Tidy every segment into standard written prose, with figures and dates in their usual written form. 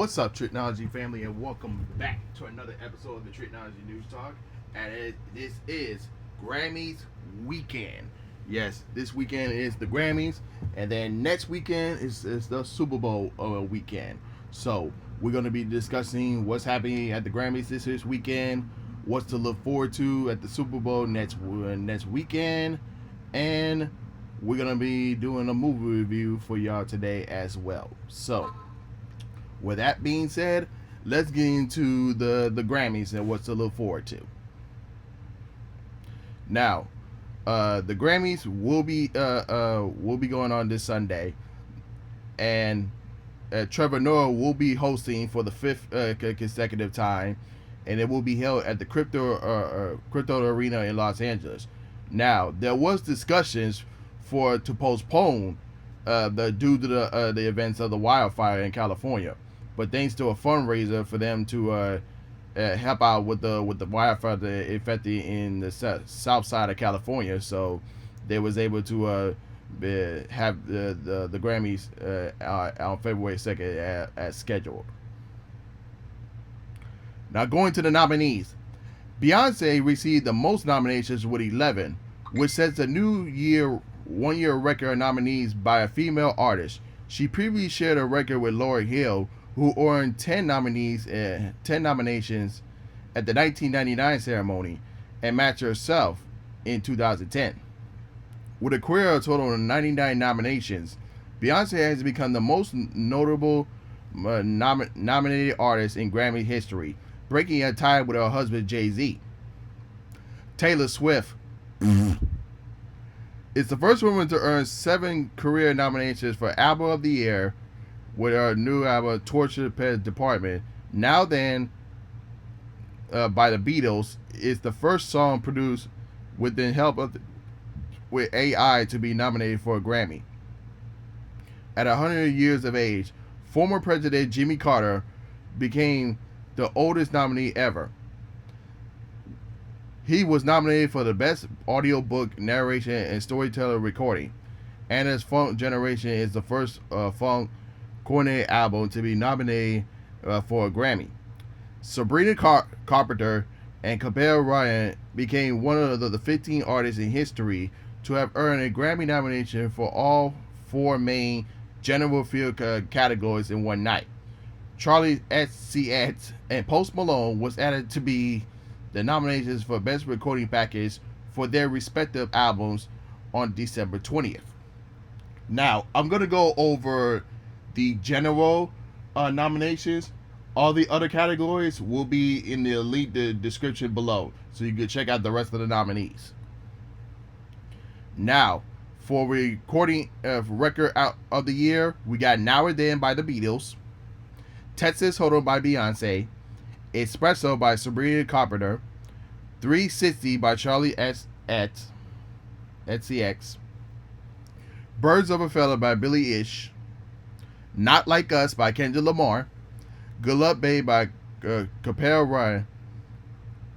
What's up, Tricology family, and welcome back to another episode of the Tricology News Talk. And this is Grammys weekend. Yes, this weekend is the Grammys, and then next weekend is the Super Bowl weekend. So we're going to be discussing what's happening at the Grammys this weekend, what's to look forward to at the Super Bowl next weekend, and we're going to be doing a movie review for y'all today as well. So with that being said, let's get into the Grammys and what's to look forward to. Now, the Grammys will be going on this Sunday, and Trevor Noah will be hosting for the fifth consecutive time, and it will be held at the Crypto Arena in Los Angeles. Now, there was discussions to postpone due to the events of the wildfire in California. But thanks to a fundraiser for them to help out with the wildfire that affected in the south side of California, so they was able to have the Grammys on February 2nd as scheduled. Now going to the nominees, Beyonce received the most nominations with 11, which sets a new one-year record of nominees by a female artist. She previously shared a record with Lauryn Hill, who earned 10 nominations at the 1999 ceremony, and matched herself in 2010. With a career of a total of 99 nominations, Beyonce has become the most notable nominated artist in Grammy history, breaking a tie with her husband Jay-Z. Taylor Swift is the first woman to earn 7 career nominations for Album of the Year with her new album Torture Department. Now Then by the Beatles is the first song produced with the help of with AI to be nominated for a Grammy. At 100 years of age, former President Jimmy Carter became the oldest nominee ever. He was nominated for the Best Audiobook Narration and Storyteller Recording. Anna's Funk Generation is the first funk coordinated album to be nominated for a Grammy. Sabrina Carpenter and Cabell Ryan became one of the 15 artists in history to have earned a Grammy nomination for all 4 main general field categories in one night. Charlie XCX and Post Malone was added to be the nominations for Best Recording Package for their respective albums on December 20th. Now, I'm going to go over the general nominations. All the other categories will be in the link description below, so you can check out the rest of the nominees. Now, for recording record out of the year, we got Now or Then by the Beatles, Texas Hold'em by Beyonce, Espresso by Sabrina Carpenter, 360 by Charlie XCX, Birds of a Feather by Billie Eilish, Not Like Us by Kendrick Lamar, Good Luck Babe by Cabell Ryan,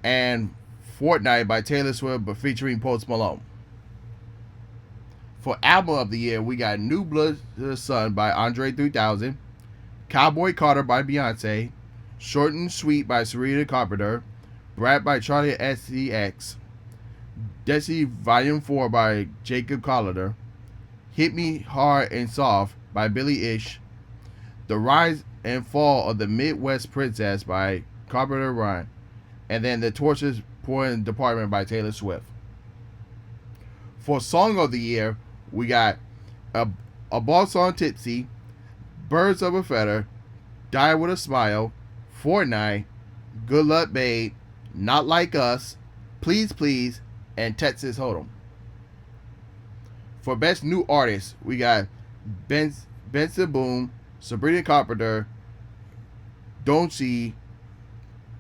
and Fortnite by Taylor Swift but featuring Post Malone. For Album of the Year, we got New Blood Sun by Andre 3000, Cowboy Carter by Beyonce, Short and Sweet by Sabrina Carpenter, Brat by Charlie XCX, Desi Volume 4 by Jacob Collier, Hit Me Hard and Soft by Billie Eilish, The Rise and Fall of the Midwest Princess by Carpenter Ryan, and then The Torture Department by Taylor Swift. For Song of the Year, we got A Boss on Tipsy, Birds of a Feather, Die With a Smile, Fortnite, Good Luck Babe, Not Like Us, Please Please, and Texas Hold'em. For Best New Artist, we got Benson Boone, Sabrina Carpenter, Don't See,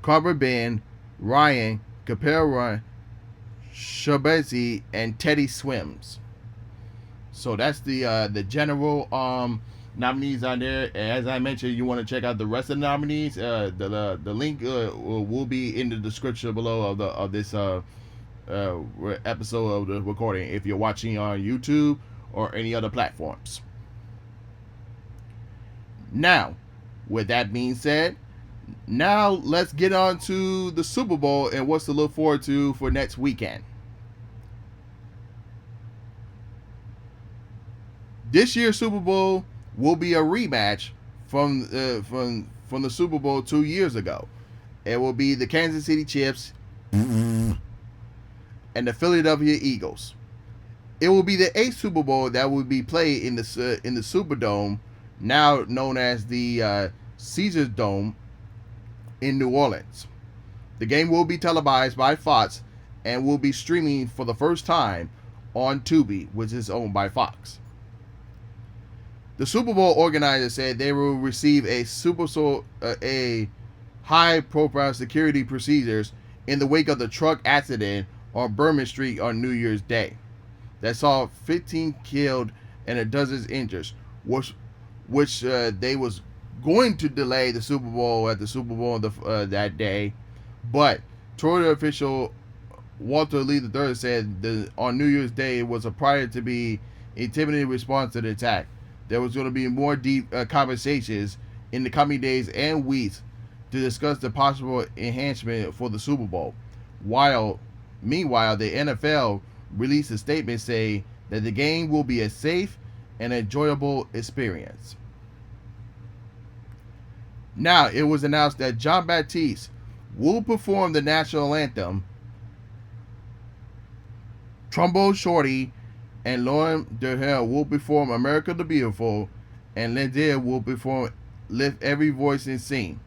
Carver Ben, Ryan, Capel Ryan, Shabazzi, and Teddy Swims. So that's the general nominees on there. As I mentioned, you want to check out the rest of the nominees. The link will be in the description below of this episode of the recording if you're watching on YouTube or any other platforms. Now, With that being said, now let's get on to the Super Bowl and what's to look forward to for next weekend. This year's Super Bowl will be a rematch from the Super Bowl 2 years ago. It will be the Kansas City Chiefs and the Philadelphia Eagles. It will be the eighth Super Bowl that will be played in the Superdome, now known as the Caesars Dome in New Orleans. The game will be televised by Fox and will be streaming for the first time on Tubi, which is owned by Fox. The Super Bowl organizers said they will receive a high-profile security procedures in the wake of the truck accident on Bourbon Street on New Year's Day that saw 15 killed and a dozen injured, which they was going to delay the Super Bowl at the Super Bowl that day, but Toyota official Walter Lee III said on New Year's Day it was a prior to be intimidating response to the attack. There was going to be more deep conversations in the coming days and weeks to discuss the possible enhancement for the Super Bowl. Meanwhile, the NFL released a statement saying that the game will be a safe and enjoyable experience. Now, it was announced that John Baptiste will perform the national anthem. Trombone Shorty and Lauren Durhell will perform America the Beautiful, and Lindsay will perform Lift Every Voice and Sing.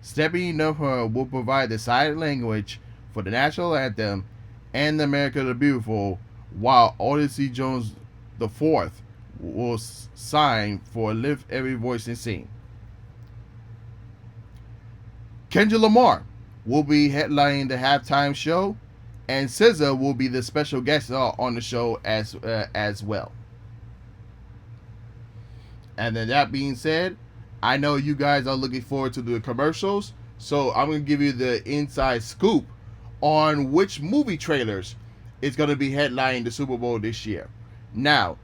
Stephanie Nuher will provide the silent language for the national anthem and America the Beautiful, while Odyssey Jones IV will sign for Lift Every Voice and Sing. Kendrick Lamar will be headlining the halftime show, and SZA will be the special guest on the show as well. And then that being said, I know you guys are looking forward to the commercials, so I'm going to give you the inside scoop on which movie trailers is going to be headlining the Super Bowl this year. Now,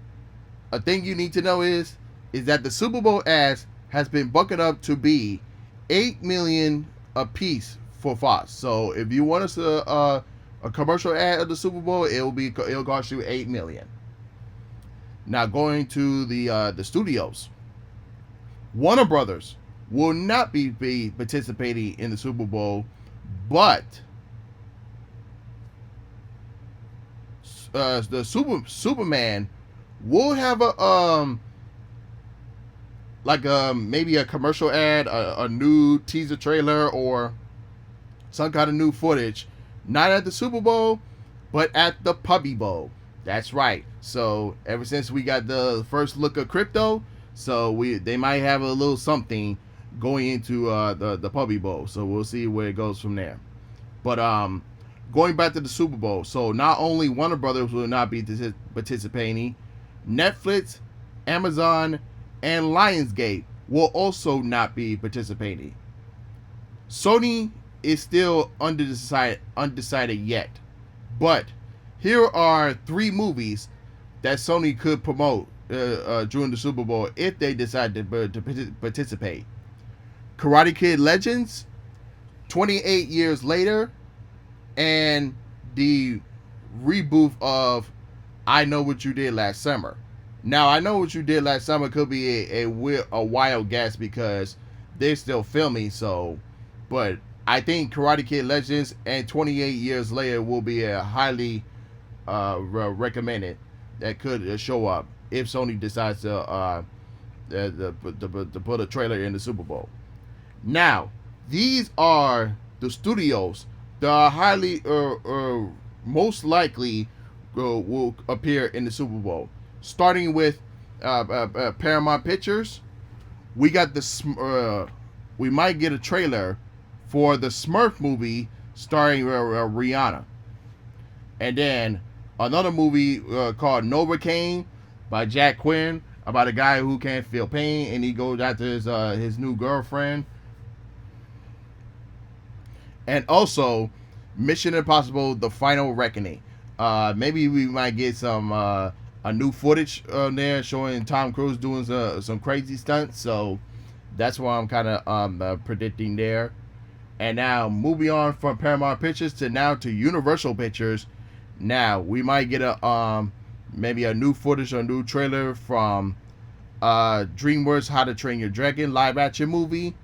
a thing you need to know is that the Super Bowl ads has been bucketed up to be $8 million a piece for Fox. So if you want us a commercial ad of the Super Bowl, it'll cost you $8 million. Now going to the studios, Warner Brothers will not be participating in the Super Bowl, but the Superman will have maybe a commercial ad, a new teaser trailer, or some kind of new footage, not at the Super Bowl, but at the Puppy Bowl. That's right. So ever since we got the first look of crypto, so they might have a little something going into the Puppy Bowl. So we'll see where it goes from there. But going back to the Super Bowl, so not only Warner Brothers will not be participating, Netflix, Amazon, and Lionsgate will also not be participating. Sony is still undecided yet, but here are 3 movies that Sony could promote during the Super Bowl if they decide to participate. Karate Kid Legends, 28 Years Later, and the reboot of I Know What You Did Last Summer. Now, I Know What You Did Last Summer could be a wild guess because they're still filming, but I think Karate Kid Legends and 28 Years Later will be a highly recommended that could show up if Sony decides to put a trailer in the Super Bowl. Now, these are the studios that are highly most likely will appear in the Super Bowl. Starting with Paramount Pictures, we got we might get a trailer for the Smurf movie starring Rihanna, and then another movie called Novocaine by Jack Quinn about a guy who can't feel pain and he goes after his new girlfriend, and also Mission Impossible: The Final Reckoning. Maybe we might get some a new footage there showing Tom Cruise doing some crazy stunts. So That's what I'm kind of predicting there. And now moving on from Paramount Pictures to now to Universal Pictures. Now we might get a maybe a new footage or a new trailer from DreamWorks How to Train Your Dragon live action movie.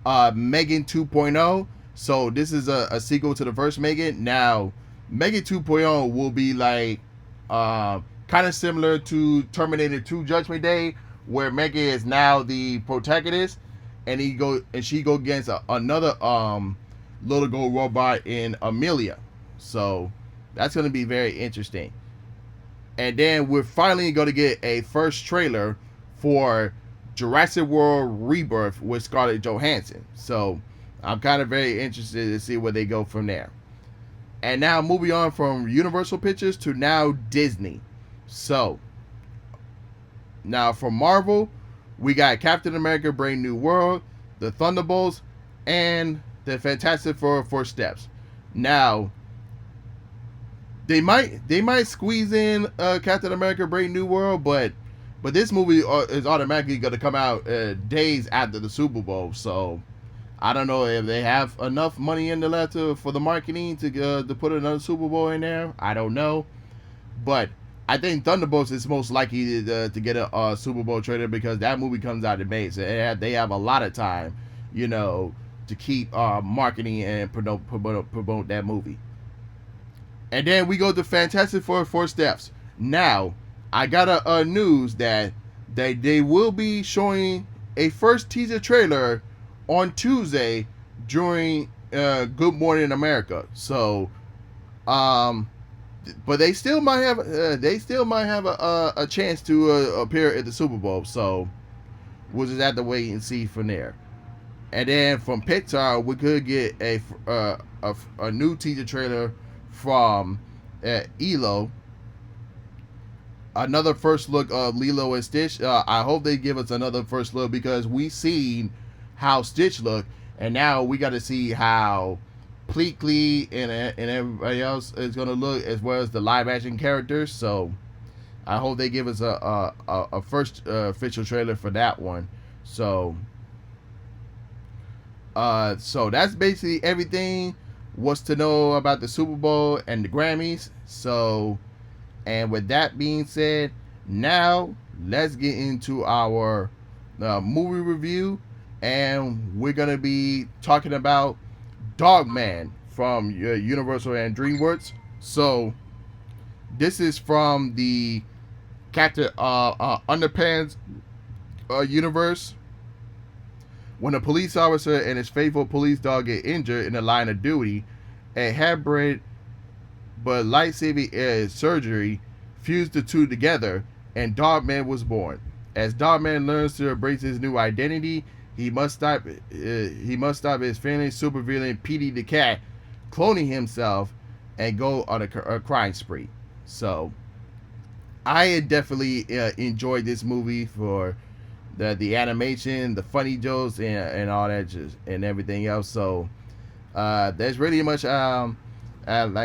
Megan 2.0. So this is a sequel to the first Megan. Now Megan 2.0 will be like kind of similar to Terminator 2 Judgment Day, where Megan is now the protagonist, and she go against another little gold robot in Amelia. So that's going to be very interesting. And then we're finally going to get a first trailer for Jurassic World Rebirth with Scarlett Johansson. So I'm kind of very interested to see where they go from there. And now moving on from Universal Pictures to now Disney. So now for Marvel, we got Captain America Brave New World, the Thunderbolts, and the Fantastic Four Steps. Now they might squeeze in Captain America Brave New World, but this movie is automatically going to come out days after the Super Bowl. So I don't know if they have enough money in the left for the marketing to put another Super Bowl in there. I don't know, but I think Thunderbolts is most likely to get a Super Bowl trailer because that movie comes out in May. So they have a lot of time, to keep marketing and promote that movie. And then we go to Fantastic Four Steps. Now, I got a news that they will be showing a first teaser trailer on Tuesday during Good Morning America. So, but they still might have a chance to appear at the Super Bowl. So we'll just have to wait and see from there. And then from Pixar, we could get a new teaser trailer from ELO. Another first look of Lilo and Stitch. I hope they give us another first look because we seen how Stitch looked, and now we got to see how Pleakley and everybody else is going to look, as well as the live action characters. So I hope they give us a first official trailer for that one. So that's basically everything was to know about the Super Bowl and the Grammys. So, and with that being said, now let's get into our movie review, and we're gonna be talking about Dogman from Universal and DreamWorks. So this is from the Captain Underpants universe. When a police officer and his faithful police dog get injured in the line of duty, a haphazard but life-saving surgery fused the two together, and Dogman was born. As Dogman learns to embrace his new identity, he must stop his family supervillain Petey the Cat cloning himself and go on a crime spree. So I definitely enjoyed this movie for the animation, the funny jokes, and all that, and everything else. So there's really much I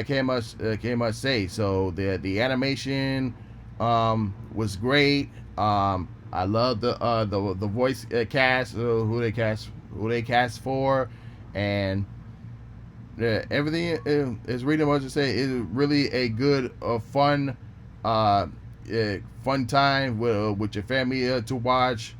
can't much say. So the animation was great. I love the voice cast, who they cast for, and everything is really much to say. It's really a good fun time with your family to watch.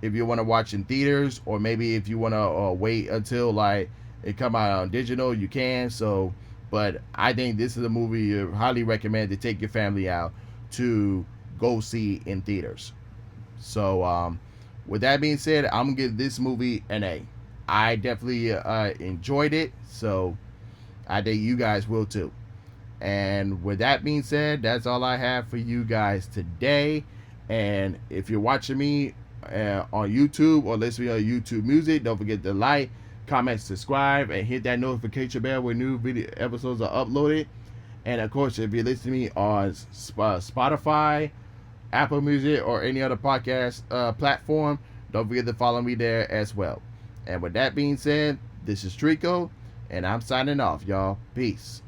If you want to watch in theaters, or maybe if you want to wait until like it come out on digital, you can. So, but I think this is a movie you highly recommend to take your family out to go see in theaters. So, with that being said, I'm gonna give this movie an A. I definitely enjoyed it, so I think you guys will too. And with that being said, that's all I have for you guys today. And if you're watching me on YouTube or listening on YouTube Music, don't forget to like, comment, subscribe, and hit that notification bell when new video episodes are uploaded. And of course, if you're listening to me on Spotify, Apple Music, or any other podcast platform, don't forget to follow me there as well. And with that being said, this is Trico, and I'm signing off, y'all. Peace.